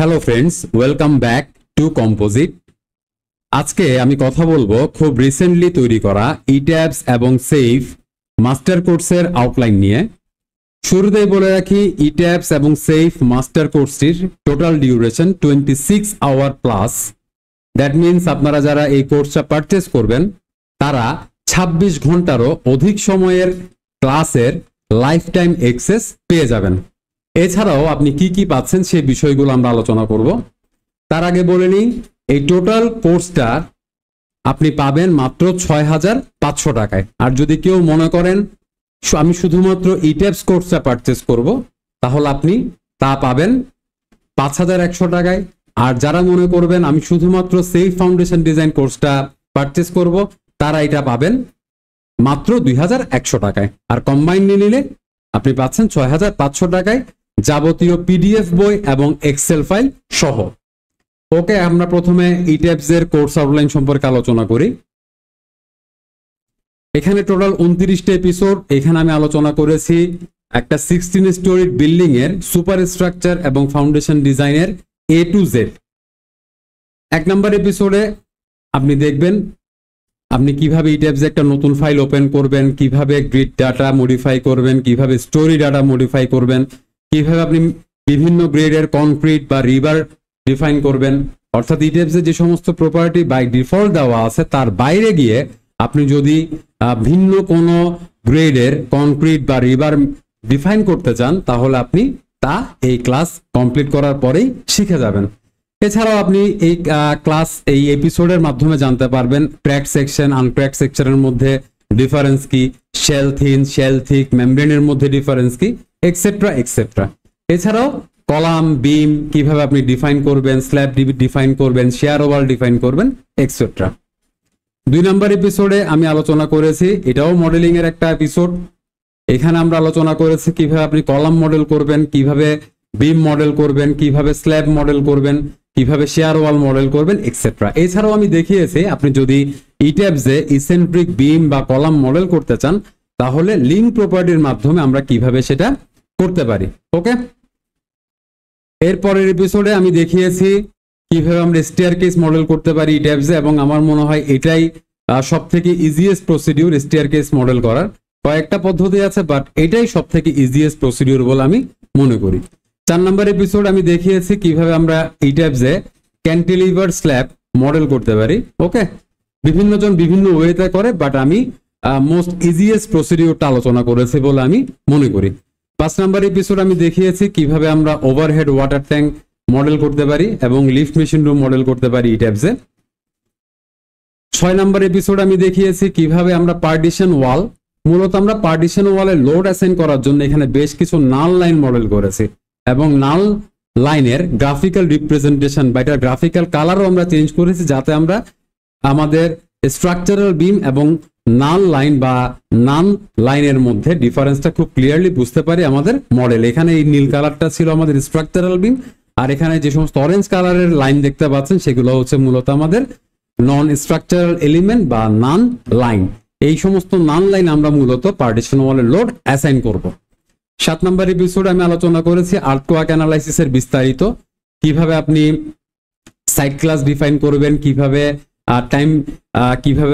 Hello friends, welcome back to composite. আজকে আমি কথা বলবো খুব রিসেন্টলি তৈরি করা ইট্যাবস এবং সেভ মাস্টার কোর্সের আউটলাইন নিয়ে। শুরুতেই বলে রাখি, ইট্যাবস এবং সেভ মাস্টার কোর্সটির total duration 26 hour plus. That means আপনারা যারা এই কোর্সটা পারচেস করবেন তারা 26 ঘন্টারও অধিক সময়ের ক্লাসের লাইফ টাইম অ্যাক্সেস পেয়ে যাবেন। এছাড়াও আপনি কি কি পাচ্ছেন সেই বিষয়গুলো আমরা আলোচনা করব। তার আগে বলে নিই, এই টোটাল কোর্সটা আপনি পাবেন মাত্র 6,500 টাকায়। আর যদি কেউ মনে করেন আমি শুধুমাত্র ইট্যাবস কোর্সটা পারচেস করব, তাহলে আপনি তা পাবেন 5,100 টাকায়। আর যারা মনে করবেন আমি শুধুমাত্র সেভ ফাউন্ডেশন ডিজাইন কোর্সটা পারচেস করব, তারা এটা পাবেন মাত্র 2,100 টাকায়। আর কম্বাইন নিলে আপনি পাচ্ছেন 6,500 টাকায় যাবতীয় পিডিএফ বই এবং এক্সেল ফাইল সহ। ওকে, আমরা প্রথমে ইট্যাবস এর কোর্স আউটলাইন সম্পর্কে আলোচনা করি। এখানে টোটাল 29টা এপিসোড। এখানে আমি আলোচনা করেছি একটা 16 স্টোরি বিল্ডিং এর সুপার স্ট্রাকচার এবং ফাউন্ডেশন ডিজাইনের A to Z। 1 নম্বর এপিসোডে আপনি দেখবেন আপনি কিভাবে ইট্যাবস একটা নতুন ফাইল ওপেন করবেন, কিভাবে গ্রিড ডাটা মডিফাই করবেন, কিভাবে স্টোরি ডাটা মডিফাই করবেন, কিভাবে আপনি বিভিন্ন গ্রেডের কনক্রিট বা রিভার ডিফাইন করবেন। অর্থাৎ ইট্যাবসে যে সমস্ত প্রপার্টি বাই ডিফল্ট দেওয়া আছে তার বাইরে গিয়ে আপনি যদি ভিন্ন কোনো গ্রেডের কনক্রিট বা রিভার ডিফাইন করতে চান, তাহলে আপনি তা এই ক্লাস কমপ্লিট করার পরেই শিখে যাবেন। এছাড়াও আপনি এই এপিসোডের মাধ্যমে জানতে পারবেন ক্র্যাক সেকশন, আনক্র্যাক সেকশনের মধ্যে ডিফারেন্স কি, শেল থিন, শেল থিক, মেমব্রেনের মধ্যে ডিফারেন্স কি, এক্সেট্রা এক্সেট্রা। এছাড়াও কলাম, বিম কিভাবে আপনি ডিফাইন করবেন, স্ল্যাব ডিফাইন করবেন, শেয়ার ওভার ডিফাইন করবেন, এক্সেট্রা। 2 নম্বর এপিসোডে আমি আলোচনা করেছি, এটাও মডেলিং এর একটা এপিসোড। এখানে আমরা আলোচনা করেছি কিভাবে আপনি কলাম মডেল করবেন, কিভাবে বিম মডেল করবেন, কিভাবে স্ল্যাব মডেল করবেন, কিভাবে শেয়ার ওয়াল মডেল করবেন, এক্সেট্রা। এছাড়াও আমি দেখিয়েছি আপনি যদি ইট্যাবসে ইসেন্ট্রিক বিম বা কলাম মডেল করতে চান, তাহলে লিঙ্ক প্রপার্টির মাধ্যমে আমরা কিভাবে সেটা করতে পারি। ওকে, এরপরের এপিসোডে আমি দেখিয়েছি কিভাবে আমরা স্টেয়ারকেস মডেল করতে পারি ইট্যাবসে, এবং আমার মনে হয় এটাই সবথেকে ইজিয়েস্ট প্রসিডিউর স্টেয়ারকেস মডেল করার। কয়েকটা পদ্ধতি আছে, বাট এটাই সবথেকে ইজিয়েস্ট প্রসিডিউর বলে আমি মনে করি। 4 নম্বর এপিসোড আমি দেখিয়েছি কিভাবে আমরা ইট্যাবসে ক্যান্টিলিভার স্ল্যাব মডেল করতে পারি। ওকে, বিভিন্ন জন বিভিন্ন ওয়েতে করে, বাট আমি মোস্ট ইজিয়েস্ট প্রসিডিউরটা আলোচনা করেছি বলে আমি মনে করি। 5 নম্বর এপিসোড আমি দেখিয়েছি কিভাবে আমরা ওভারহেড ওয়াটার ট্যাঙ্ক মডেল করতে পারি এবং লিফট মেশিন রুম মডেল করতে পারি ইট্যাবসে। 6 নম্বর এপিসোড আমি দেখিয়েছি কিভাবে আমরা পার্টিশন ওয়াল, মূলত আমরা পার্টিশন ওয়ালে লোড অ্যাসাইন করার জন্য এখানে বেশ কিছু নাল লাইন মডেল করেছি, এবং নাল লাইনের গ্রাফিক্যাল রিপ্রেজেন্টেশন বা এটা গ্রাফিক্যাল কালারও আমরা চেঞ্জ করেছি, যাতে আমরা আমাদের স্ট্রাকচারাল বিম এবং নাল লাইন বা নান লাইনের মধ্যে ডিফারেন্সটা খুব ক্লিয়ারলি বুঝতে পারি আমাদের মডেল। এখানে এই নীল কালারটা ছিল আমাদের স্ট্রাকচারাল বিম, আর এখানে যে সমস্ত অরেঞ্জ কালারের লাইন দেখতে পাচ্ছেন সেগুলো হচ্ছে মূলত আমাদের নন স্ট্রাকচারাল এলিমেন্ট বা নান লাইন। এই সমস্ত নান লাইন আমরা মূলত পার্টিশন ওয়ালের লোড অ্যাসাইন করব। 7 নম্বর এপিসোডে আমি আলোচনা করেছি আর্থকোয়াক অ্যানালাইসিসের বিস্তারিত, কিভাবে আপনি সাইট ক্লাস ডিফাইন করবেন, কিভাবে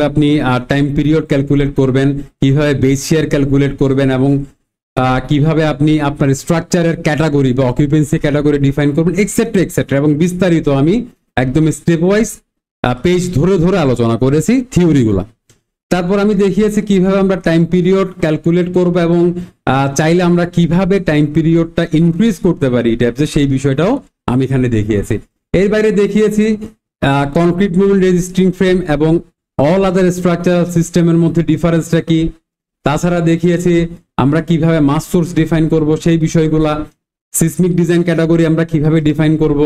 আপনি টাইম পিরিয়ড ক্যালকুলেট করবেন, কিভাবে বেস শেয়ার ক্যালকুলেট করবেন, এবং কিভাবে আপনি আপনার স্ট্রাকচারের ক্যাটাগরি বা অকুপেন্সি ক্যাটাগরি ডিফাইন করবেন, এক্সেট্রা এক্সেট্রা। এবং বিস্তারিত আমি একদম স্টেপ ওয়াইজ পেজ ধরে ধরে আলোচনা করেছি থিওরিগুলা। তারপর আমি দেখিয়েছি কিভাবে আমরা টাইম পিরিয়ড ক্যালকুলেট করব, এবং চাইলে আমরা কিভাবে টাইম পিরিয়ডটা ইনক্রিজ করতে পারি ইট্যাবসে, সেই বিষয়টাও আমি এখানে দেখিয়েছি। এর বাইরে দেখিয়েছি কনক্রিট মুভমেন্ট রেজিস্টিং ফ্রেম এবং অল আদার স্ট্রাকচারাল সিস্টেমের মধ্যে ডিফারেন্সটা কি। তাছাড়া দেখিয়েছি আমরা কিভাবে মাস সোর্স ডিফাইন করব, সেই বিষয়গুলা। সিসমিক ডিজাইন ক্যাটাগরি আমরা কিভাবে ডিফাইন করব।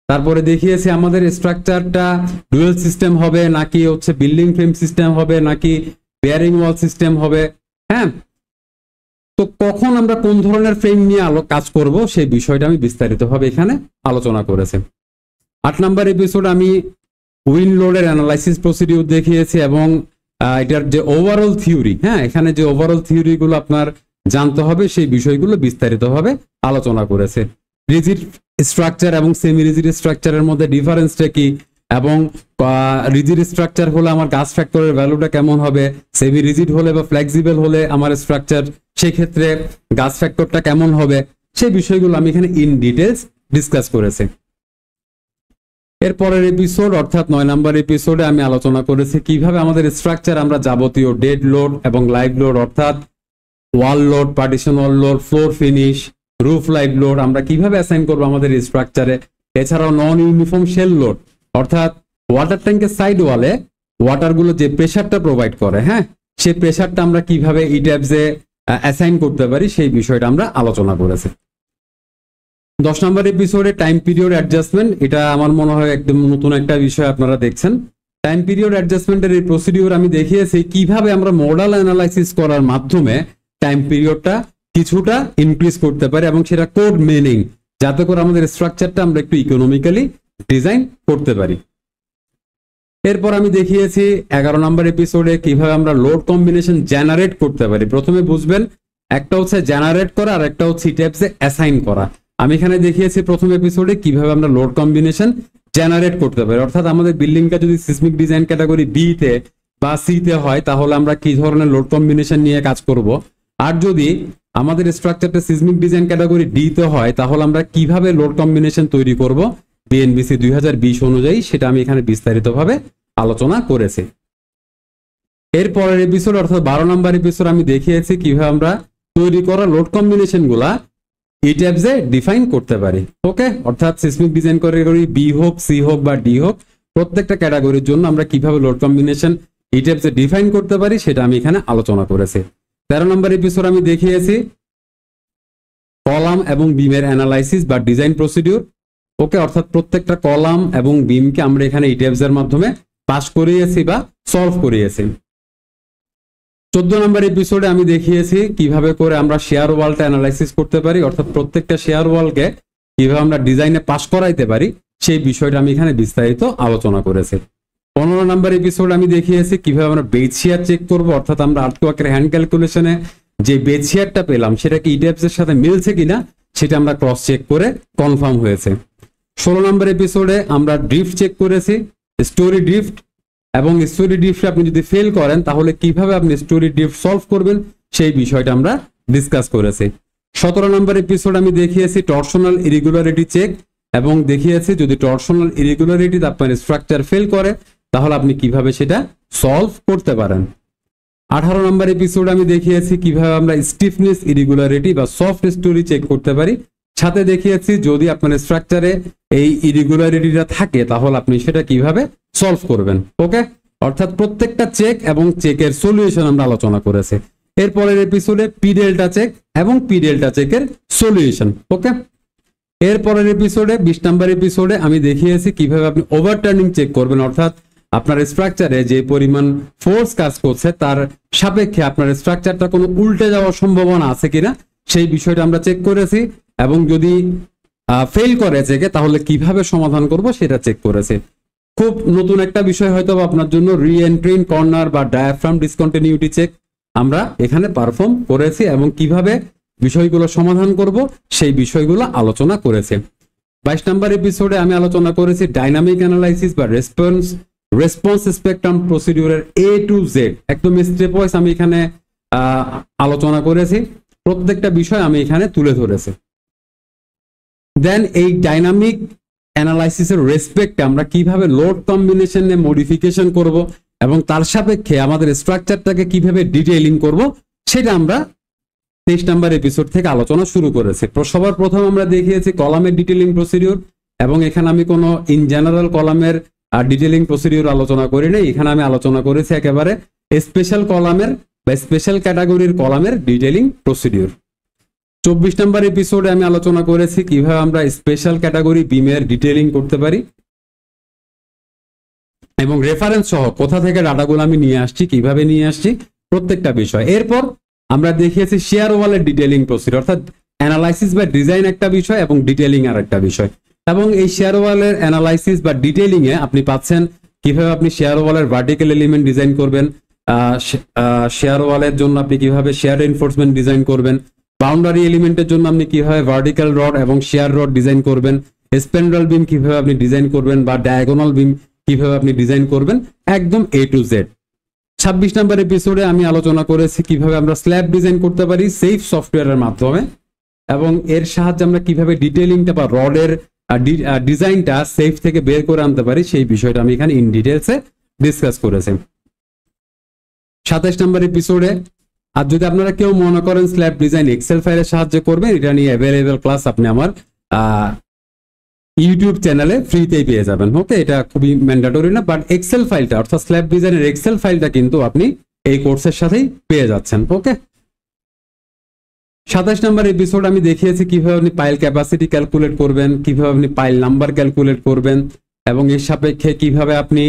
তারপরে দেখিয়েছি আমাদের স্ট্রাকচারটা ডুয়েল সিস্টেম হবে নাকি হচ্ছে বিল্ডিং ফ্রেম সিস্টেম হবে নাকি বেয়ারিং ওয়াল সিস্টেম হবে। হ্যাঁ, তো কখন আমরা কোন ধরনের ফ্রেম নিয়ে কাজ করব সেই বিষয়টা আমি বিস্তারিতভাবে এখানে আলোচনা করেছি। 8 নম্বর এপিসোড আমি উইন্ড লোডের অ্যানালাইসিস প্রসিডিউর দেখিয়েছি, এবং এটার যে ওভারঅল থিওরি, হ্যাঁ এখানে যে ওভারঅল থিওরিগুলো আপনার জানতে হবে সেই বিষয়গুলো বিস্তারিতভাবে আলোচনা করেছে। রিজিড স্ট্রাকচার এবং সেমি রিজিড স্ট্রাকচারের মধ্যে ডিফারেন্সটা কি, এবং রিজিড স্ট্রাকচার হলে আমার গাছ ফ্যাক্টরের ভ্যালুটা কেমন হবে, সেমি রিজিড হলে বা ফ্লেক্সিবল হলে আমার স্ট্রাকচার সেই ক্ষেত্রে গাছ ফ্যাক্টরটা কেমন হবে, সেই বিষয়গুলো আমি এখানে ইন ডিটেলস ডিসকাস করেছি। এরপরের এপিসোড অর্থাৎ 9 নম্বর এপিসোডে আমি আলোচনা করেছি কিভাবে আমাদের স্ট্রাকচার আমরা যাবতীয় ডেড লোড এবং লাইভ লোড অর্থাৎ wall load, partition wall load, floor finish, roof live load আমরা কিভাবে অ্যাসাইন করবো আমাদের স্ট্রাকচারে। এছাড়াও নন ইউনিফর্ম শেল লোড অর্থাৎ ওয়াটার ট্যাঙ্কের সাইড ওয়ালে ওয়াটারগুলো যে প্রেসারটা প্রোভাইড করে, হ্যাঁ, সেই প্রেসারটা আমরা কিভাবে ইট্যাবসে অ্যাসাইন করতে পারি সেই বিষয়টা আমরা আলোচনা করেছি। 10 নম্বর এপিসোডে টাইম পিরিয়ড অ্যাডজাস্টমেন্ট, এটা আমার মনে হয় একদম নতুন একটা বিষয় আপনারা দেখছেন। টাইম পিরিয়ড অ্যাডজাস্টমেন্টের এই প্রসিডিউর আমি দেখিয়েছি কিভাবে আমরা মডেল অ্যানালাইসিস করার মাধ্যমে টাইম পিরিয়ডটা কিছুটা ইনক্রিজ করতে পারি এবং সেটা কোড মিনিং, যাতে করে আমাদের স্ট্রাকচারটা আমরা একটু ইকোনমিক্যালি ডিজাইন করতে পারি। এরপর আমি দেখিয়েছি 11 নম্বর এপিসোডে কিভাবে আমরা লোড কম্বিনেশন জেনারেট করতে পারি। প্রথমে বুঝবেন একটা হচ্ছে জেনারেট করা আর একটা হচ্ছে ইট্যাবসে অ্যাসাইন করা। আমি এখানে দেখিয়েছি প্রথম এপিসোডে কিভাবে আমরা লোড কম্বিনেশন জেনারেট করতে পারি, অর্থাৎ আমাদের বিল্ডিংটা যদি সিসমিক ডিজাইন ক্যাটাগরি বি তে বা সি তে হয় তাহলে আমরা কি ধরনের লোড কম্বিনেশন নিয়ে কাজ করব, আর যদি আমাদের স্ট্রাকচারটা সিসমিক ডিজাইন ক্যাটাগরি ডি তে হয় তাহলে আমরা কিভাবে লোড কম্বিনেশন তৈরি করব বিএনবিসি 2020 অনুযায়ী, সেটা আমি এখানে বিস্তারিতভাবে আলোচনা করেছি। এরপরের এপিসোড অর্থাৎ 12 নম্বর এপিসোড আমি দেখিয়েছি কিভাবে আমরা তৈরি করা লোড কম্বিনেশন গুলা ইট্যাবসে ডিফাইন করতে পারি। ওকে, অর্থাৎ সিসমিক ডিজাইন ক্যাটাগরি বি হোক, সি হোক বা ডি হোক, প্রত্যেকটা ক্যাটাগরির জন্য আমরা কিভাবে লোড কম্বিনেশন ইট্যাবসে ডিফাইন করতে পারি সেটা আমি এখানে আলোচনা করেছি। 13 নম্বর এপিসোড আমি দেখিয়েছি কলাম এবং বিমের অ্যানালাইসিস বা ডিজাইন প্রসিডিউর। ওকে, অর্থাৎ প্রত্যেকটা কলাম এবং বিমকে আমরা এখানে ইট্যাবসের মাধ্যমে পাস করিয়েছি বা সলভ করিয়েছি। 14 নম্বর এপিসোডে আমি দেখিয়েছি কিভাবে করে আমরা শেয়ার ওয়ালটা অ্যানালাইসিস করতে পারি, অর্থাৎ প্রত্যেকটা শেয়ার ওয়ালকে কিভাবে আমরা ডিজাইনে পাস করাইতে পারি সেই বিষয়টা আমি এখানে বিস্তারিত আলোচনা করেছি। 15 নম্বর এপিসোড আমি দেখিয়েছি কিভাবে আমরা বেজ শেয়ার চেক করব, অর্থাৎ আমরা আর্টওয়ার্কের হ্যান্ড ক্যালকুলেশনে যে বেজ শেয়ারটা পেলাম সেটা কি ইট্যাবসের সাথে মিলছে কিনা সেটা আমরা ক্রস চেক করে কনফার্ম হয়েছে। 16 নম্বর এপিসোডে আমরা ড্রিফট চেক করেছি, স্টোরি ড্রিফট, এবং স্টোরি ড্রিফট আপনি যদি ফেল করেন তাহলে কিভাবে আপনি স্টোরি ড্রিফট সলভ করবেন সেই বিষয়টা আমরা ডিসকাস করেছি। 17 নম্বর এপিসোড আমি দেখিয়েছি টর্শনাল ইরেগুলারিটি চেক, এবং দেখিয়েছি যদি টর্শনাল ইরেগুলারিটি আপনার স্ট্রাকচার ফেল করে তাহলে আপনি কিভাবে সেটা সলভ করতে পারেন। 18 নম্বর এপিসোড আমি দেখিয়েছি কিভাবে আমরা স্টিফনেস ইরেগুলারিটি বা সফট স্টোরি চেক করতে পারি, সাথে দেখিয়েছি যদি আপনার স্ট্রাকচারে এই ইরেগুলারিটিটা থাকে তাহলে আপনি সেটা কিভাবে সলভ করবেন। ওকে, অর্থাৎ প্রত্যেকটা চেক এবং চেকের সলিউশন আমরা আলোচনা করেছি। এরপরের এপিসোডে পি ডেল্টা চেক এবং পি ডেল্টা চেকের সলিউশন। ওকে, এরপরের এপিসোডে 20 নম্বর এপিসোডে আমি দেখিয়েছি কিভাবে আপনি ওভারটার্নিং চেক করবেন, অর্থাৎ আপনার স্ট্রাকচারে যে পরিমাণ ফোর্স কাজ করছে তার সাপেক্ষে আপনার স্ট্রাকচারটা কোনো উল্টে যাওয়ার সম্ভাবনা আছে কিনা সেই বিষয়টা আমরা চেক করেছি, এবং যদি ফেল করে চেকে তাহলে কিভাবে সমাধান করব সেটা চেক করেছি। খুব নতুন একটা বিষয় হয়তো আপনার জন্য রি এন্ট্রি ইন কর্নার বা ডায়াফ্রাম ডিসকন্টিনিউটি চেক আমরা এখানে পারফর্ম করেছি এবং কিভাবে বিষয়গুলো সমাধান করব সেই বিষয়গুলো আলোচনা করেছে। 22 নম্বর এপিসোডে আমি আলোচনা করেছি ডাইনামিক অ্যানালাইসিস বা response spectrum প্রসিডিউরের A to Z, একদম স্টেপ ওয়াইজ আমি এখানে আলোচনা করেছি, প্রত্যেকটা বিষয় আমি এখানে তুলে ধরেছি। দেন এই ডাইনামিক অ্যানালাইসিসের রেসপেক্টে আমরা কিভাবে লোড কম্বিনেশনে মডিফিকেশন করব এবং তার সাপেক্ষে আমাদের স্ট্রাকচারটাকে কিভাবে ডিটেইলিং করব সেটা আমরা 23 নম্বর এপিসোড থেকে আলোচনা শুরু করেছি। সবার প্রথম আমরা দেখিয়েছি কলামের ডিটেইলিং প্রসিডিউর, এবং এখানে আমি কোনো ইন জেনারেল কলামের ডিটেইলিং প্রসিডিউর আলোচনা করি নাই, এখানে আমি আলোচনা করেছি একেবারে স্পেশাল কলামের বা স্পেশাল ক্যাটাগরির কলামের ডিটেইলিং প্রসিডিউর। 24 নম্বর এপিসোডে আমি আলোচনা করেছি কিভাবে আমরা স্পেশাল ক্যাটাগরি বিমের ডিটেইলিং করতে পারি এবং রেফারেন্স সহ কোথা থেকে ডাটাগুলো আমি নিয়ে আসছি, কিভাবে নিয়ে আসছি, প্রত্যেকটা বিষয়। এরপর আমরা দেখিয়েছি শেয়ার ওয়ালের ডিটেইলিং প্রসিডিউর, অর্থাৎ অ্যানালাইসিস বা ডিজাইন একটা বিষয় এবং ডিটেইলিং আর একটা বিষয়, এবং এই শেয়ার ওয়ালের অ্যানালাইসিস বা ডিটেইলিং এ আপনি পাচ্ছেন কিভাবে আপনি শেয়ার ওয়ালের ভার্টিক্যাল এলিমেন্ট ডিজাইন করবেন, শেয়ার ওয়ালের জন্য আপনি কিভাবে শেয়ার এনফোর্সমেন্ট ডিজাইন করবেন, বাউন্ডারি এলিমেন্টের জন্য আপনি কিভাবে ভার্টিক্যাল রড এবং শেয়ার রড ডিজাইন করবেন, স্প্যান্ড্রেল বিম কিভাবে আপনি ডিজাইন করবেন বা ডায়াগোনাল বিম কিভাবে আপনি ডিজাইন করবেন, একদম A to Z। 26 নম্বর এপিসোডে আমি আলোচনা করেছি কিভাবে আমরা স্ল্যাব ডিজাইন করতে পারি সেফ সফটওয়্যারের মাধ্যমে, এবং এর সাহায্যে আমরা কিভাবে ডিটেইলিংটা বা রডের ডিজাইনটা সেফ থেকে বের করে আনতে পারি সেই বিষয়টা আমি এখানে ইন ডিটেলসে ডিসকাস করেছি। 27 নম্বর এপিসোডে, আর যদি আপনারা কেউ মনে করেন স্ল্যাব ডিজাইন এক্সেল ফাইলের সাহায্যে করবেন, এটা নিয়ে অ্যাভেলেবেল ক্লাস আপনি আমার ইউটিউব চ্যানেলে ফ্রিতেই পেয়ে যাবেন। ওকে, এটা খুবই ম্যান্ডেটরি না, বাট এক্সেল ফাইলটা অর্থাৎ স্ল্যাব ডিজাইনের এক্সেল ফাইলটা কিন্তু আপনি এই কোর্সের সাথেই পেয়ে যাচ্ছেন। ওকে, 27 নম্বর এপিসোড আমি দেখিয়েছি কিভাবে আপনি পাইল ক্যাপাসিটি ক্যালকুলেট করবেন, কিভাবে আপনি পাইল নাম্বার ক্যালকুলেট করবেন, এবং এর সাপেক্ষে কিভাবে আপনি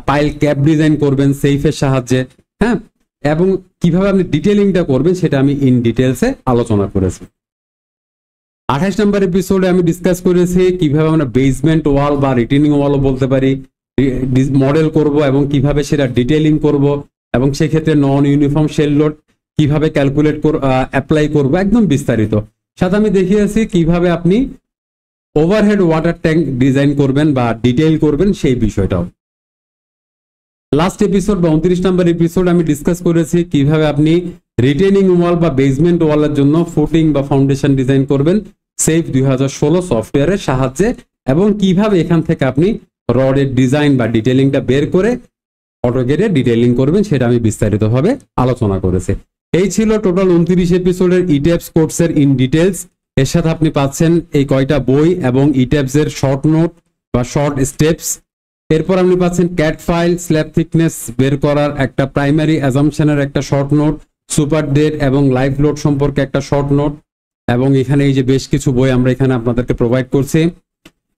পাইল ক্যাপ ডিজাইন করবেন সেইফের সাহায্যে, হ্যাঁ, এবং কিভাবে আপনি ডিটেইলিংটা করবেন সেটা আমি ইন ডিটেলসে আলোচনা করেছি। 28 নম্বর এপিসোডে আমি ডিসকাস করেছি কিভাবে আমরা বেসমেন্ট ওয়াল বা রিটেনিং ওয়ালও বলতে পারি মডেল করব, এবং কিভাবে সেটা ডিটেইলিং করব, এবং সেক্ষেত্রে নন ইউনিফর্ম শেল লোড কিভাবে ক্যালকুলেট অ্যাপ্লাই করব, একদম বিস্তারিত। সাথে আমি দেখিয়েছি কিভাবে আপনি ওভারহেড ওয়াটার ট্যাঙ্ক ডিজাইন করবেন বা ডিটেইল করবেন সেই বিষয়টাও। লাস্ট এপিসোড বা 29 নম্বর এপিসোড আমি ডিসকাস করেছি কিভাবে আপনি রিটেনিং ওয়াল বা বেসমেন্ট ওয়ালের জন্য ফুটিং বা ফাউন্ডেশন ডিজাইন করবেন সেফ 2016 সফটওয়্যারের সাহায্যে, এবং কিভাবে এখান থেকে আপনি রডের ডিজাইন বা ডিটেইলিংটা বের করে অটোকেটে ডিটেইলিং করবেন সেটা আমি বিস্তারিতভাবে আলোচনা করেছি। এই ছিল টোটাল 29 এপিসোডের ইট্যাবস কোর্সের ইন ডিটেলস। এর সাথে আপনি পাচ্ছেন এই কয়টা বই এবং ইট্যাবস এর শর্ট নোট বা শর্ট স্টেপস। এরপর আপনি পাচ্ছেন ক্যাট ফাইল, স্ল্যাব থিকনেস বের করার একটা প্রাইমারি অ্যাজাম্পশনের একটা শর্ট নোট, সুপার ডেট এবং লাইভ লোড সম্পর্কে একটা শর্ট নোট, এবং এখানে এই যে বেশ কিছু বই আমরা এখানে আপনাদেরকে প্রোভাইড করছি।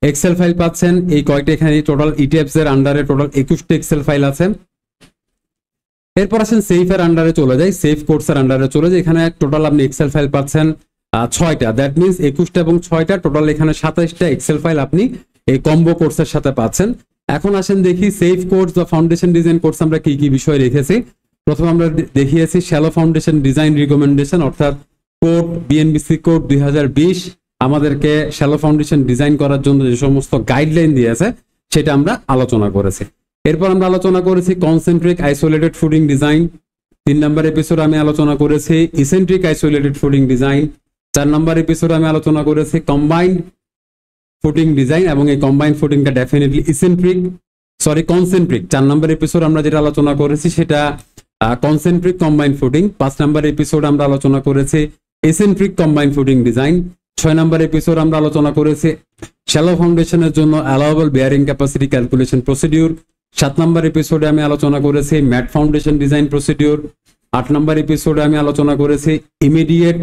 এক্সেল ফাইল পাচ্ছেন এই কয়টা, এখানে টোটাল ইট্যাবস এর আন্ডারে টোটাল 21টা এক্সেল ফাইল আছে। এরপর আসেন সেফের আন্ডারে চলে যাই, সেফ কোর্সের আন্ডারে চলে যাই। এখানে টোটাল আপনি এক্সেল ফাইল পাচ্ছেন 6টা, দ্যাট মিনস 21টা এবং 6টা টোটাল এখানে 27টা এক্সেল ফাইল আপনি এই কম্বো কোর্সের সাথে পাচ্ছেন। এখন আসেন দেখি সেফ কোর্স বা ফাউন্ডেশন ডিজাইন কোর্স আমরা কি কি বিষয় রেখেছি। প্রথমে আমরা দেখিয়েছি শ্যালো ফাউন্ডেশন ডিজাইন রিকমেন্ডেশন, অর্থাৎ কোড বিএনবিসি কোড 2020 আমাদেরকে শ্যালো ফাউন্ডেশন ডিজাইন করার জন্য যে সমস্ত গাইডলাইন দিয়েছে সেটা আমরা আলোচনা করেছি। এরপর আমরা আলোচনা করেছি কনসেন্ট্রিক আইসোলেটেড ফুডিং ডিজাইন। 3 নম্বর এপিসোড আমি আলোচনা করেছি ইসেন্ট্রিক আইসোলেটেড ফুডিং ডিজাইন। 4 নম্বর এপিসোড আমি আলোচনা করেছি কম্বাইন্ড ফুটিং ডিজাইন, এবং এই কম্বাইন্ড ফুটিংটা ডেফিনেটলি কনসেন্ট্রিক। 4 নম্বর এপিসোড আমরা যেটা আলোচনা করেছি সেটা কনসেন্ট্রিক কম্বাইন্ড ফুটিং। 5 নম্বর এপিসোড আমরা আলোচনা করেছি এসেন্ট্রিক কম্বাইন্ড ফুটিং ডিজাইন। 6 নম্বর এপিসোড আমরা আলোচনা করেছি শ্যালো ফাউন্ডেশনের জন্য allowable bearing capacity calculation procedure. 7 নম্বর এপিসোডে আমি আলোচনা করেছি ম্যাট ফাউন্ডেশন ডিজাইন প্রসিডিউর। 8 নম্বর এপিসোডে আমি আলোচনা করেছি ইমিডিয়েট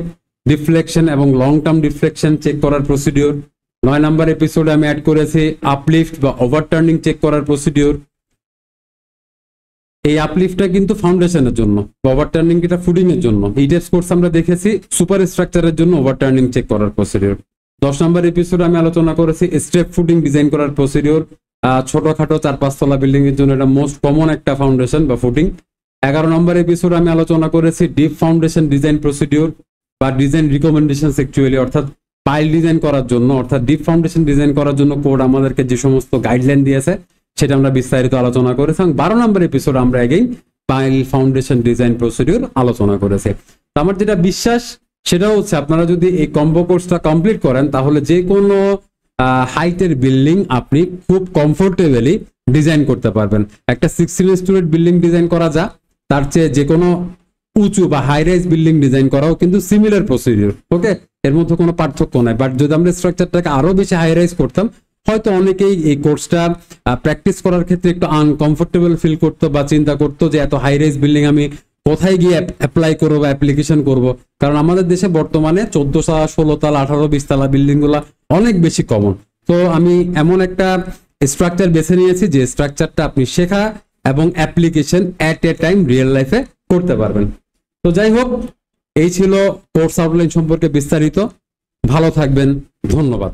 ডিফ্লেকশন এবং লং টার্ম ডিফ্লেকশন চেক করার প্রসিডিউর। 9 নম্বর এপিসোডে আমি অ্যাড করেছি আপলিফট বা ওভারটার্নিং চেক করার প্রসিডিউর। এই আপলিফটটা কিন্তু ফাউন্ডেশনের জন্য, ওভারটার্নিং এটা ফুডিং এর জন্য। এই টেস্ট কোর্স আমরা দেখেছি সুপার স্ট্রাকচারের জন্য ওভারটার্নিং চেক করার প্রসিডিউর। 10 নম্বর এপিসোডে আমি আলোচনা করেছি স্টেপ ফুডিং ডিজাইন করার প্রসিডিউর। ছোটখাটো 4-5 তলা বিল্ডিং এর জন্য এটা মোস্ট কমন একটা ফাউন্ডেশন বা ফুডিং। 11 নম্বর এপিসোডে আমি আলোচনা করেছি ডিপ ফাউন্ডেশন ডিজাইন প্রসিডিউর বা ডিজাইন রিকমেন্ডেশন অ্যাকচুয়ালি, অর্থাৎ পাইল ডিজাইন করার জন্য, অর্থাৎ ডিপ ফাউন্ডেশন ডিজাইন করার জন্য কোড আমাদেরকে যে সমস্ত গাইডলাইন দিয়েছে সেটা আমরা বিস্তারিত আলোচনা করেছি। এবং 12 নম্বর এপিসোড আমরা again pile foundation design procedure আলোচনা করেছি। তো আমার যেটা বিশ্বাস সেটা হচ্ছে আপনারা যদি এই কম্বো কোর্সটা কমপ্লিট করেন তাহলে যে কোনো হাইটের বিল্ডিং আপনি খুব কমফোর্টেবলি ডিজাইন করতে পারবেন। একটা 16 স্টোরেজ বিল্ডিং ডিজাইন করা যা, তার চেয়ে যে কোনো উঁচু বা হাই রাইজ বিল্ডিং ডিজাইন করাও কিন্তু সিমিলার প্রসিডিউর। ওকে, এর মধ্যে কোনো পার্থক্য নাই। বাট যদি আমরা স্ট্রাকচারটাকে আরো বেশি হাই রাইজ করতাম, হয়তো অনেকেই এই কোর্সটা প্র্যাকটিস করার ক্ষেত্রে একটু আনকমফোর্টেবল ফিল করতো বা চিন্তা করতো যে এত হাই রাইজ বিল্ডিং আমি কোথায় গিয়ে অ্যাপ্লাই করবো বা অ্যাপ্লিকেশন করব। কারণ আমাদের দেশে বর্তমানে 14 তলা 16 তলা 18-20 তলা বিল্ডিং গুলা অনেক বেশি কমন। তো আমি এমন একটা স্ট্রাকচার বেছে নিয়েছি যে স্ট্রাকচারটা আপনি শেখা এবং অ্যাপ্লিকেশন এট এ টাইম রিয়েল লাইফে করতে পারবেন। তো যাই হোক, এই ছিল কোর্স আউটলাইন সম্পর্কে বিস্তারিত। ভালো থাকবেন, ধন্যবাদ।